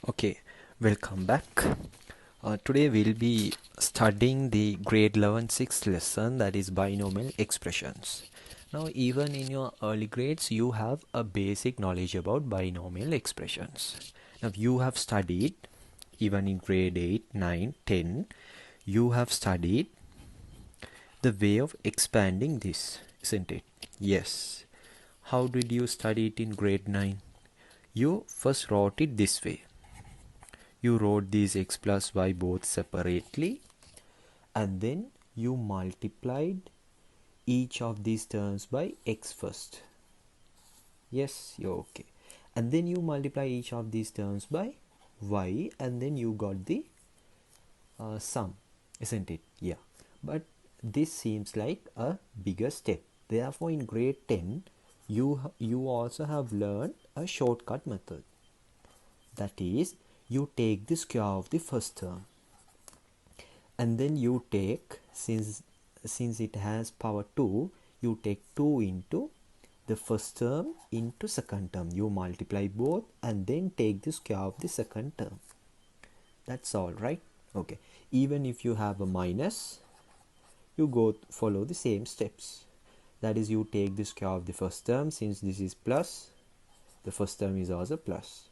Okay, welcome back. Today we'll be studying the grade 11 sixth lesson, that is binomial expressions. Now, even in your early grades, you have a basic knowledge about binomial expressions. Now, you have studied, even in grade 8, 9, 10, you have studied the way of expanding this, isn't it? Yes. How did you study it in grade 9? You first wrote it this way. You wrote these x plus y both separately, and then you multiplied each of these terms by x first. Yes, you're okay. And then you multiply each of these terms by y, and then you got the sum, isn't it? Yeah. But this seems like a bigger step. Therefore, in grade 10, you also have learned a shortcut method. That is, you take the square of the first term, and then you take, since it has power 2, you take 2 into the first term into second term. You multiply both and then take the square of the second term. That's all, right? Okay. Even if you have a minus, you follow the same steps. That is, you take the square of the first term. Since this is plus, the first term is also plus,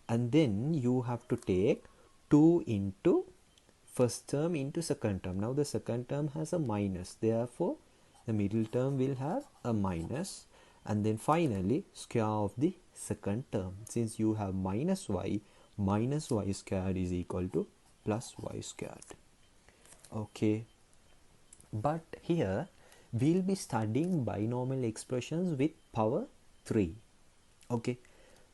and then you have to take 2 into first term into second term. Now the second term has a minus, therefore the middle term will have a minus, and then finally square of the second term. Since you have minus y squared is equal to plus y squared. Okay, but here we'll be studying binomial expressions with power 3. Okay,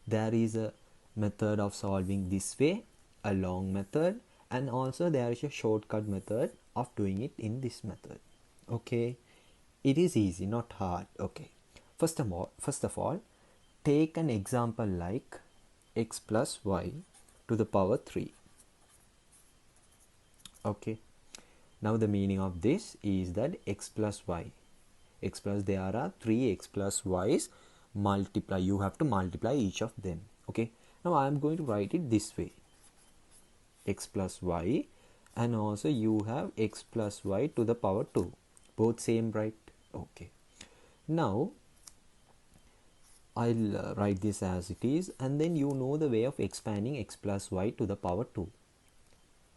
there is a method of solving this way, a long method, and also there is a shortcut method of doing it in this method. Okay, it is easy, not hard. Okay, first of all, take an example like x plus y to the power 3. Okay, now the meaning of this is that x plus there are 3 x plus y's, multiply, you have to multiply each of them. Okay, now I am going to write it this way, x plus y, and also you have x plus y to the power 2, both same, right? Okay, now I'll write this as it is, and then you know the way of expanding x plus y to the power 2.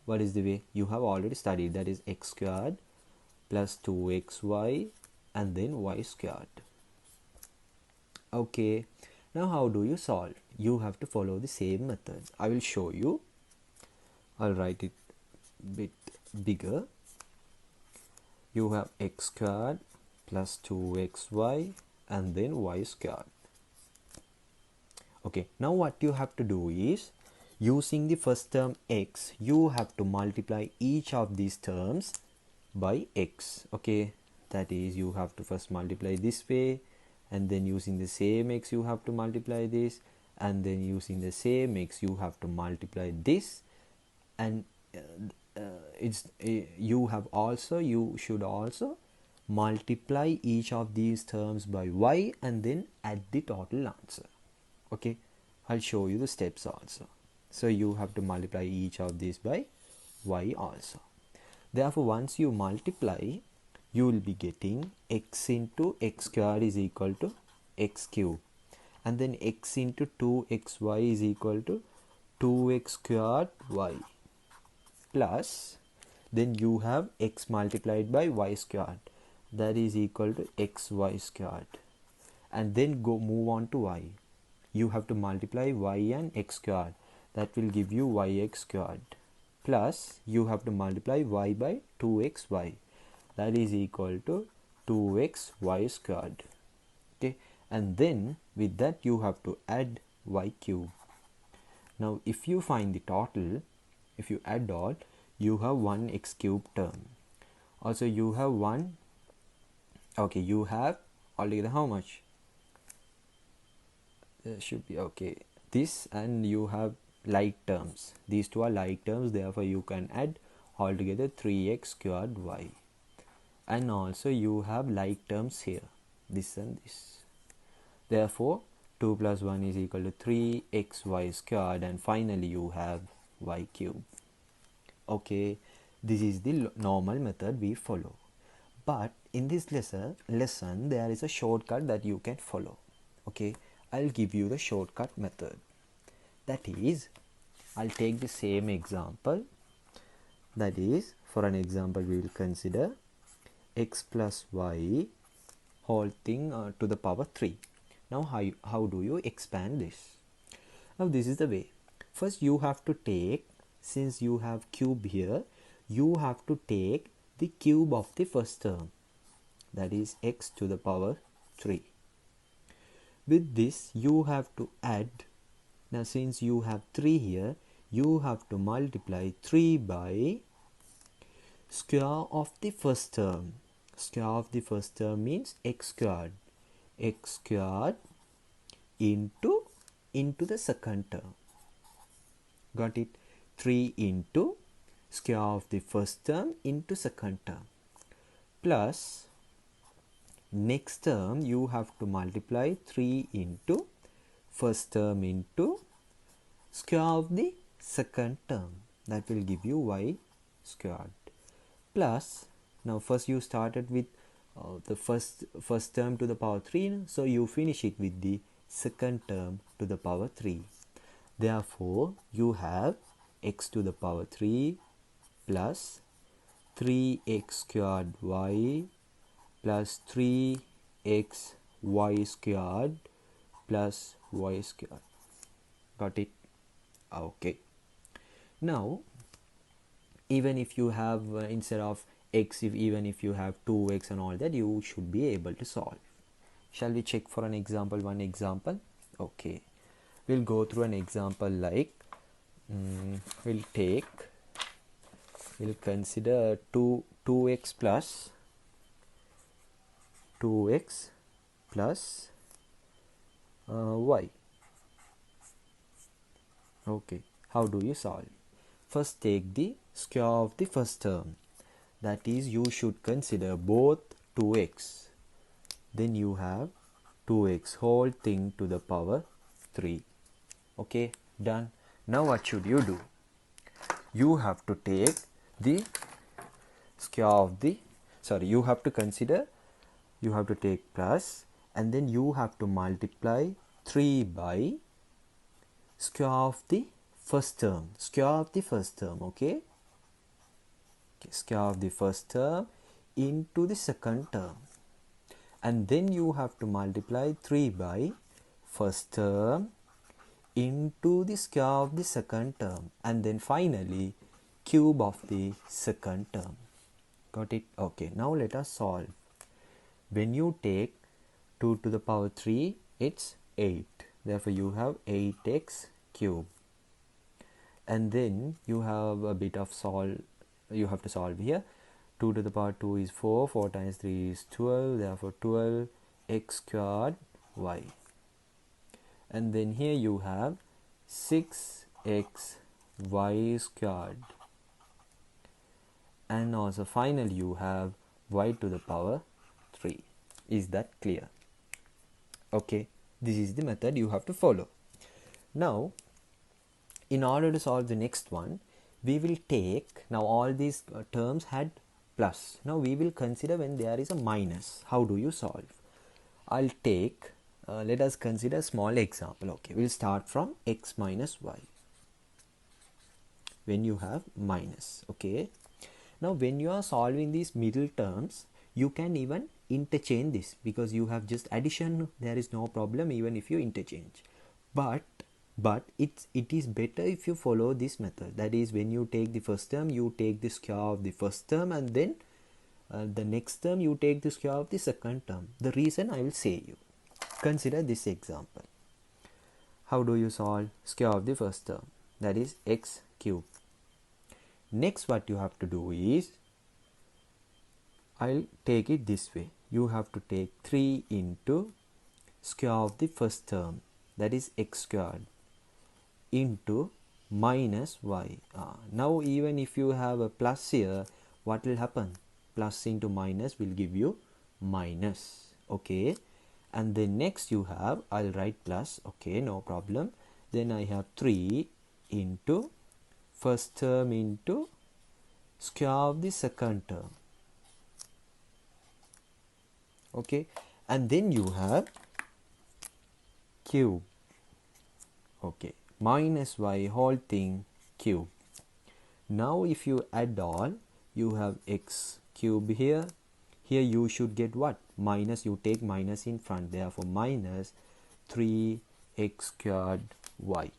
What is the way? You have already studied, that is x squared plus 2xy and then y squared. Okay, now how do you solve? You have to follow the same method. I will show you. I'll write it a bit bigger. You have x squared plus 2xy and then y squared. Okay, now what you have to do is, using the first term x, you have to multiply each of these terms by x. Okay, that is, you have to first multiply this way, and then using the same x you have to multiply this, and then using the same x you have to multiply this, and you should also multiply each of these terms by y and then add the total answer. Okay, I'll show you the steps also. So you have to multiply each of these by y also. Therefore, once you multiply, you will be getting x into x squared is equal to x cube, and then x into 2xy is equal to 2x squared y, plus then you have x multiplied by y squared, that is equal to xy squared, and then move on to y. You have to multiply y and x squared, that will give you yx squared, plus you have to multiply y by 2xy, that is equal to 2xy squared. Okay, and then with that you have to add y cube. Now if you find the total, if you add all, you have 1x cube term. Also you have one, okay, you have altogether how much? Should be okay, this, and you have like terms. These two are like terms, therefore you can add altogether 3x squared y. And also you have like terms here, this and this. Therefore 2 plus 1 is equal to 3xy squared, and finally you have y cube. Okay, this is the normal method we follow. But in this lesson there is a shortcut that you can follow. Okay, I'll give you the shortcut method. That is, I'll take the same example. That is, for an example we will consider x plus y whole thing to the power 3. Now how do you expand this? Now this is the way. First you have to take, since you have cube here, you have to take the cube of the first term, that is x to the power 3. With this you have to add, now since you have 3 here, you have to multiply 3 by square of the first term. Square of the first term means x squared. X squared into the second term. Got it? 3 into square of the first term into second term, plus next term you have to multiply 3 into first term into square of the second term. That will give you y squared. Plus, now first you started with the first term to the power 3, so you finish it with the second term to the power 3. Therefore, you have x to the power 3 plus 3x squared y plus 3x y squared plus y squared. Got it? Okay. Now, even if you have instead of x, even if you have 2x and all that, you should be able to solve. Shall we check for an example? One example. Okay, we'll go through an example like we'll consider 2x plus y. Okay, how do you solve? First take the square of the first term, that is, you should consider both 2x, then you have 2x whole thing to the power 3. Okay, done. Now what should you do? You have to take the square of the, you have to consider, you have to take plus, and then you have to multiply 3 by square of the first term. Square of the first term, okay? Square of the first term into the second term. And then you have to multiply 3 by first term into the square of the second term. And then finally, cube of the second term. Got it? Okay, now let us solve. When you take 2 to the power 3, it's 8. Therefore, you have 8x cube. And then you have a bit of solve. You have to solve here. 2 to the power 2 is 4. 4 times 3 is 12. Therefore, 12x squared y. And then here you have 6x y squared. And also finally you have y to the power 3. Is that clear? Okay, this is the method you have to follow. Now, in order to solve the next one, we will take, now all these terms had plus. Now we will consider when there is a minus. How do you solve? I'll take, let us consider a small example. Okay, we'll start from x minus y. When you have minus, okay. Now when you are solving these middle terms, you can even interchange this, because you have just addition, there is no problem even if you interchange. But it is better if you follow this method. That is, when you take the first term, you take the square of the first term, and then the next term you take the square of the second term. The reason I will say you. Consider this example. How do you solve square of the first term? That is x cube. Next what you have to do is, I'll take it this way. You have to take 3 into square of the first term, that is x squared, into minus y. Now even if you have a plus here, what will happen? Plus into minus will give you minus. Okay, and then next you have, I'll write plus, okay, no problem. Then I have 3 into first term into square of the second term, okay, and then you have cube, okay, minus y whole thing cube. Now if you add all, you have x cube here. Here you should get what? Minus, you take minus in front, therefore minus 3x squared y.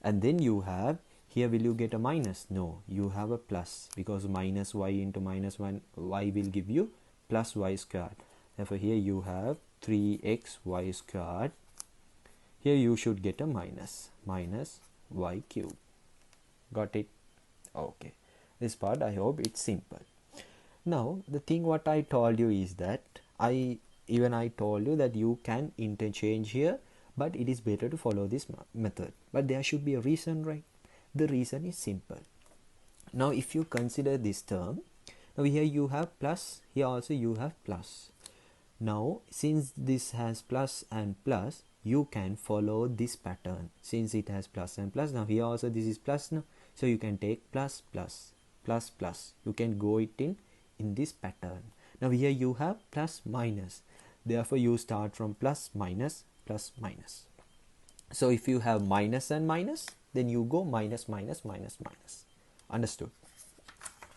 And then you have, here will you get a minus? No, you have a plus, because minus y into minus 1 y will give you plus y squared. Therefore here you have 3xy squared. Here you should get a minus y cube. Got it? Okay, this part I hope it's simple. Now the thing what I told you is that I told you that you can interchange here, but it is better to follow this method. But there should be a reason, right? The reason is simple. Now if you consider this term, now here you have plus, here also you have plus. Now since this has plus and plus, you can follow this pattern. Since it has plus and plus, now here also this is plus now, so you can take plus plus plus plus. You can go it in this pattern. Now here you have plus minus, therefore you start from plus minus plus minus. So if you have minus and minus, then you go minus minus minus minus. Understood?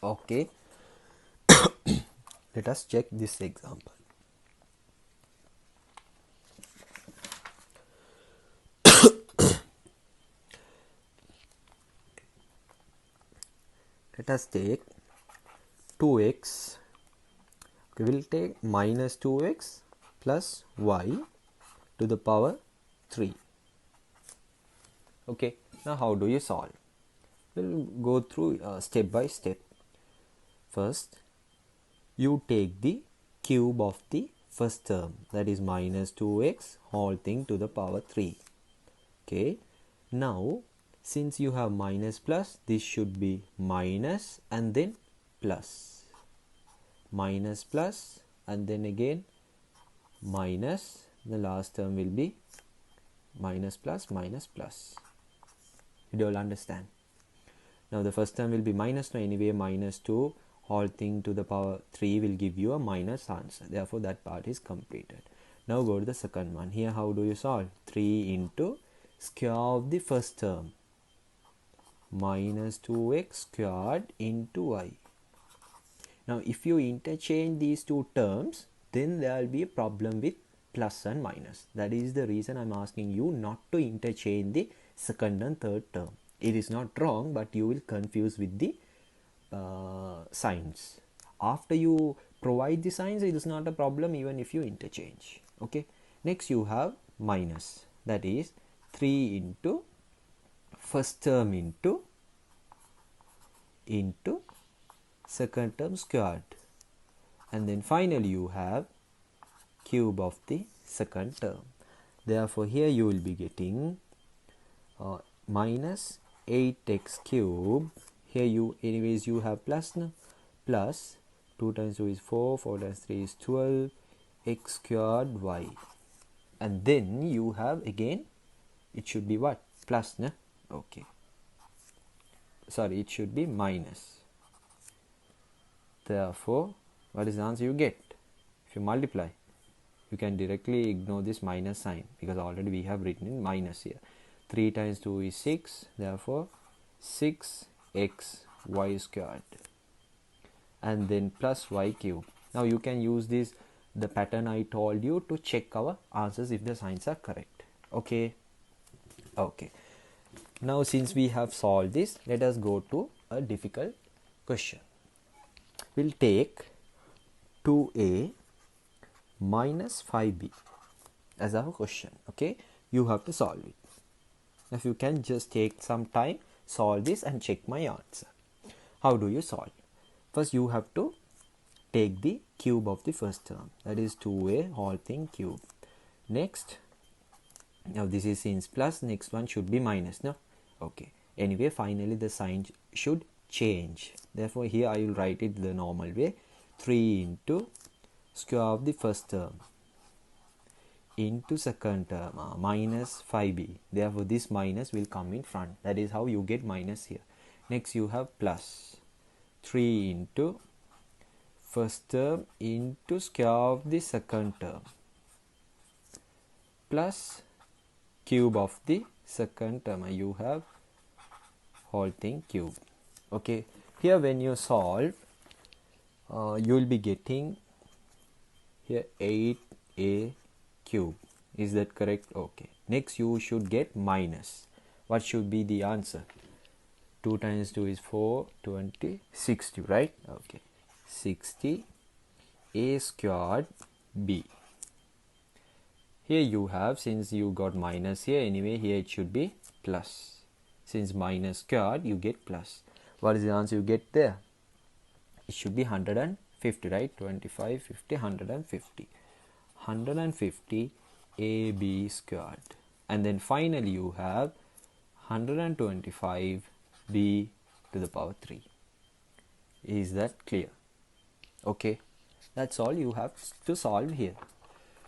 Okay. Let us check this example. Let us take 2x. Okay, we'll take minus 2x plus y to the power 3. Okay, now how do you solve? We'll go through step by step. First, you take the cube of the first term, that is minus 2x whole thing to the power 3. Okay, now since you have minus plus, this should be minus and then plus, minus plus and then again minus. The last term will be minus plus minus plus. You all understand? Now the first term will be minus, no, anyway minus 2 whole thing to the power 3 will give you a minus answer, therefore that part is completed. Now go to the second one. Here how do you solve? 3 into square of the first term, minus 2x squared into y. Now if you interchange these two terms, then there will be a problem with plus and minus. That is the reason I'm asking you not to interchange the second and third term. It is not wrong, but you will confuse with the signs. After you provide the signs, it is not a problem even if you interchange. Okay, next you have minus, that is 3 into first term into second term squared, and then finally you have cube of the second term. Therefore here you will be getting minus 8x cube. Here you anyways you have plus now, plus 2 times 2 is 4, 4 times 3 is 12, x squared y, and then you have again, it should be what? Plus, na? Okay, sorry, it should be minus. Therefore what is the answer you get? If you multiply, you can directly ignore this minus sign, because already we have written in minus here. 3 times 2 is 6, therefore 6x y squared, and then plus y cube. Now you can use this, the pattern I told you, to check our answers if the signs are correct. Okay. Okay, now since we have solved this, let us go to a difficult question. We'll take 2a minus 5b as our question. Okay, you have to solve it. If you can just take some time, solve this and check my answer. How do you solve? First you have to take the cube of the first term, that is 2a whole thing cube. Next, now this is since plus, next one should be minus, no? Okay, anyway finally the sign should change, therefore here I will write it the normal way. 3 into square of the first term into second term minus 5b. Therefore this minus will come in front. That is how you get minus here. Next you have plus 3 into first term into square of the second term plus cube of the second term. You have whole thing cube. Okay, here when you solve you will be getting here 8a cube. Is that correct? Okay, next you should get minus. What should be the answer? 2 times 2 is 4, 20, 60, right? Okay, 60 a squared b. Here you have, since you got minus here, anyway here it should be plus. Since minus squared you get plus. What is the answer you get there? It should be 150, right? 25, 50, 150. 150 ab squared. And then finally you have 125 b to the power 3. Is that clear? Okay, that's all you have to solve here.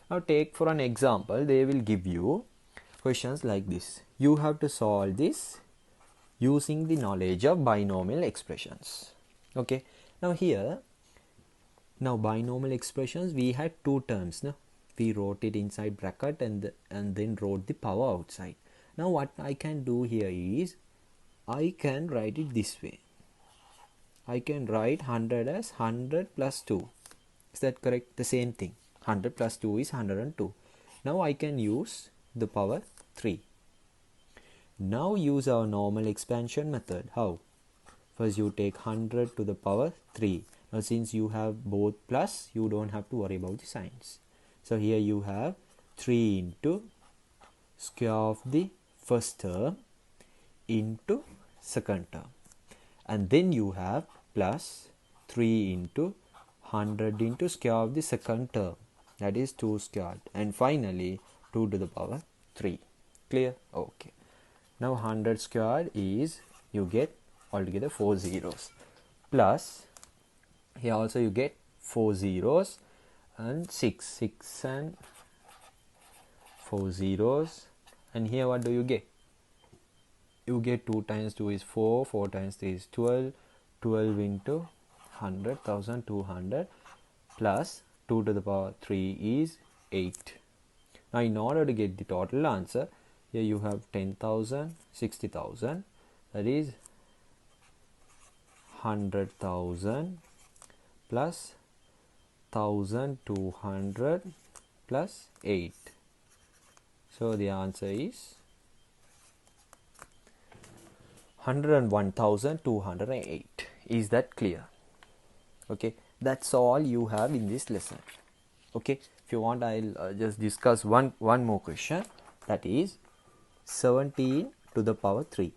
Now take for an example, they will give you questions like this. You have to solve this using the knowledge of binomial expressions. Okay, now here, now binomial expressions, we had two terms. No? We wrote it inside bracket and then wrote the power outside. Now what I can do here is, I can write it this way. I can write 100 as 100 plus 2. Is that correct? The same thing. 100 plus 2 is 102. Now I can use the power 3. Now use our normal expansion method. How? First you take 100 to the power 3. Now since you have both plus, you don't have to worry about the signs. So here you have 3 into square of the first term into second term. And then you have plus 3 into 100 into square of the second term. That is 2 squared. And finally 2 to the power 3. Clear? Okay. Now 100 squared is, you get altogether 4 zeros. Plus here also you get 4 zeros and 6 and 4 zeros. And here what do you get? You get 2 times 2 is 4, 4 times 3 is 12, 12 into 100, 1200 plus 2 to the power 3 is 8. Now in order to get the total answer, here you have 10,000, 60,000, that is 100,000 plus 1,200 plus 8. So the answer is 101,208. Is that clear? Okay, that's all you have in this lesson. Okay, if you want, I'll just discuss one more question, that is 17 to the power 3.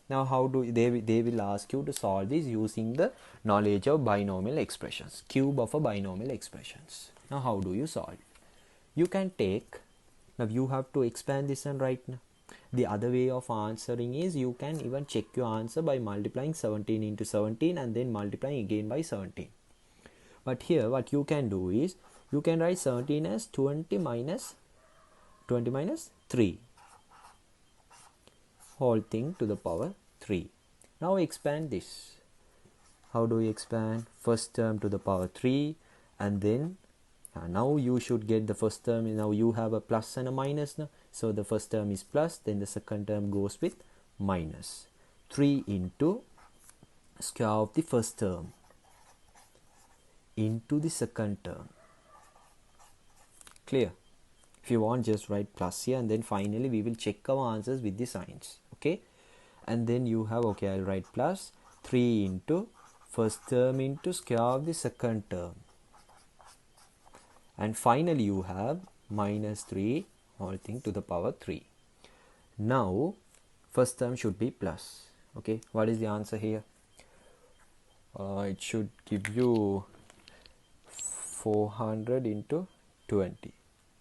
Now how do they will ask you to solve this using the knowledge of binomial expressions, cube of a binomial expressions. Now how do you solve? You can take, now you have to expand this and write. Now the other way of answering is, you can even check your answer by multiplying 17 into 17 and then multiplying again by 17. But here what you can do is, you can write 17 as 20 minus 3, whole thing to the power 3. Now expand this. How do we expand? First term to the power 3, and then now you should get the first term. Now you have a plus and a minus now. So the first term is plus, then the second term goes with minus. 3 into square of the first term into the second term. Clear? If you want, just write plus here, and then finally we will check our answers with the signs. Okay, and then you have, okay, I'll write plus 3 into first term into square of the second term, and finally you have minus 3 whole thing to the power 3. Now first term should be plus. Okay, what is the answer here? It should give you 400 into 20.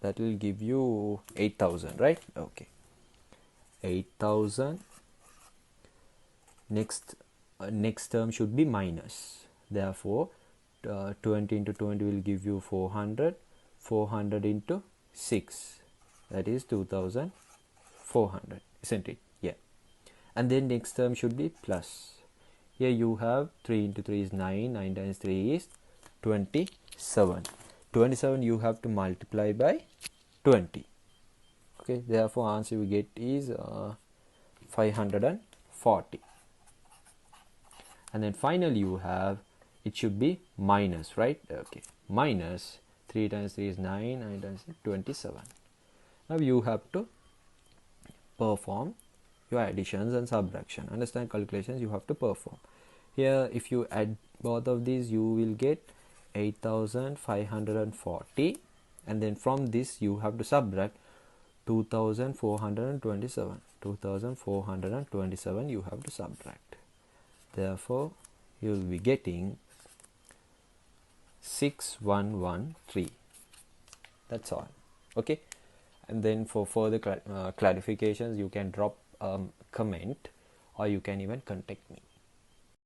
That will give you 8,000, right? Okay, 8,000. Next term should be minus. Therefore 20 into 20 will give you 400. 400 into 6, that is 2400, isn't it? Yeah. And then next term should be plus. Here you have 3 into 3 is 9, 9 times 3 is 27. 27 you have to multiply by 20. Okay, therefore answer you get is 540. And then finally you have, it should be minus, right? Okay, minus 3 times 3 is 9, 9 times 3 is 27. Now you have to perform your additions and subtraction. Understand, calculations you have to perform. Here if you add both of these you will get 8540, and then from this you have to subtract 2427. 2427 you have to subtract. Therefore you will be getting 6113. That's all. Okay, and then for further clarifications you can drop comment, or you can even contact me.